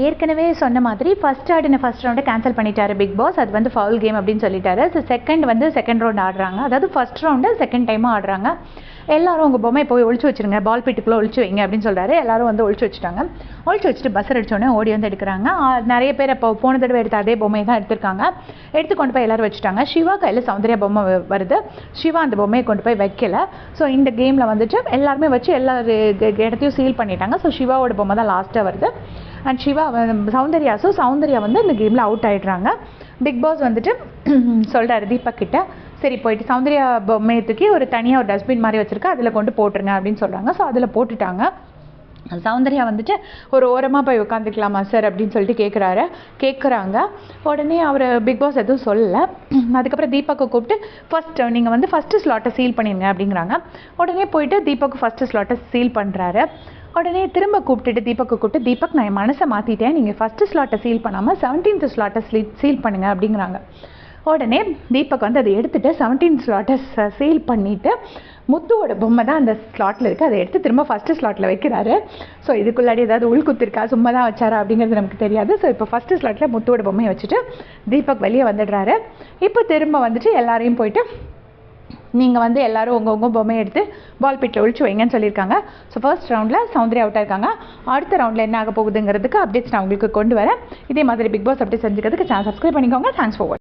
ஏற்கனவே சொன்ன மாதிரி ஃபர்ஸ்ட் ரவுண்டை கேன்சல் பண்ணிட்டாரு பிக் பாஸ். அது வந்து ஃபவுல் கேம் அப்படின்னு சொல்லிட்டாரு. ஸோ செகண்ட் ரவுண்ட் ஆடுறாங்க. அதாவது ஃபர்ஸ்ட் ரவுண்டு செகண்ட் டைமாக ஆடுறாங்க. எல்லாரும் உங்கள் பொம்மை போய் ஒழிச்சு வச்சுருங்க, பால் பீட்டுக்குள்ளே ஒழிச்சு வைங்க அப்படின்னு சொல்கிறாரு. எல்லாரும் வந்து ஒழிச்சு வச்சுட்டாங்க. ஒழிச்சு வச்சுட்டு பஸ்ஸர் அடித்தோடனே ஓடி வந்து எடுக்கிறாங்க. நிறைய பேர் இப்போ போன தடவை எடுத்த அதே பொம்மையை தான் எடுத்திருக்காங்க. எடுத்து கொண்டு போய் எல்லாரும் வச்சுட்டாங்க. சிவா கையில் சௌந்தர்யா பொம்மை வருது. சிவா அந்த பொம்மையை கொண்டு போய் வைக்கல. ஸோ இந்த கேமில் வந்துட்டு எல்லாருமே வச்சு எல்லா இடத்தையும் சீல் பண்ணிட்டாங்க. ஸோ சிவாவோட பொம்மை தான் லாஸ்ட்டாக வருது. அண்ட் சிவா சௌந்தர்யா வந்து இந்த கேமில் அவுட் ஆகிடுறாங்க. பிக் பாஸ் வந்துட்டு சொல்கிறாரு தீபக் கிட்ட, சரி போயிட்டு சௌந்தர்யா பொம்மையை தூக்கி ஒரு தனியாக ஒரு டஸ்ட்பின் மாதிரி வச்சுருக்கா, அதில் கொண்டு போட்டுருங்க அப்படின்னு சொல்கிறாங்க. ஸோ அதில் போட்டுட்டாங்க. சௌந்தர்யா வந்துட்டு ஒரு ஓரமாக போய் உட்காந்துக்கலாமா சார் அப்படின்னு சொல்லிட்டு கேட்குறாங்க. உடனே அவர் பிக் பாஸ் எதுவும் சொல்லலை. அதுக்கப்புறம் தீபக்கை கூப்பிட்டு நீங்கள் வந்து ஃபஸ்ட்டு ஸ்லாட்டை சீல் பண்ணிடுங்க அப்படிங்கிறாங்க. உடனே போயிட்டு தீபக் ஃபஸ்ட்டு ஸ்லாட்டை சீல் பண்ணுறாரு. உடனே திரும்ப கூப்பிட்டு தீபக் நான் என் மனசை மாற்றிட்டேன், நீங்கள் ஃபஸ்ட்டு ஸ்லாட்டை சீல் பண்ணாமல் 17th ஸ்லாட்டை சீல் பண்ணுங்க அப்படிங்கிறாங்க. உடனே தீபக் வந்து அதை எடுத்துகிட்டு 17th ஸ்லாட்டை சீல் பண்ணிவிட்டு முத்துவோட பொம்மை தான் அந்த ஸ்லாட்டில் இருக்குது, அதை எடுத்து திரும்ப ஃபஸ்ட்டு ஸ்லாட்டில் வைக்கிறாரு. ஸோ இதுக்குள்ளாடி ஏதாவது உள்குத்திருக்கா சும்மா தான் வச்சாரா அப்படிங்கிறது நமக்கு தெரியாது. ஸோ இப்போ ஃபஸ்ட்டு ஸ்லாட்டில் முத்துவோட பொம்மையை வச்சுட்டு தீபக் வெளியே வந்துடுறாரு. இப்போ திரும்ப வந்துட்டு எல்லாரையும் போயிட்டு நீங்கள் வந்து எல்லோரும் உங்கள் பொம்மையை எடுத்து பால் பிட்டில் ஒழிச்சு வைங்கன்னு சொல்லியிருக்காங்க. ஸோ ஃபர்ஸ்ட் ரவுண்டில் சௌந்தர்யா அவுட்டாக இருக்காங்க. அடுத்த ரவுண்டில் என்ன ஆக போகுதுங்கிறதுக்கு அப்டேட்ஸ் நான் உங்களுக்கு கொண்டு வரேன். இதே மாதிரி பிக் பாஸ் அப்டேட் செஞ்சுக்கிறதுக்கு சேனல் சப்ஸ்கிரைப் பண்ணிக்கோங்க. தேங்க்ஸ் ஃபார் வாட்சிங்.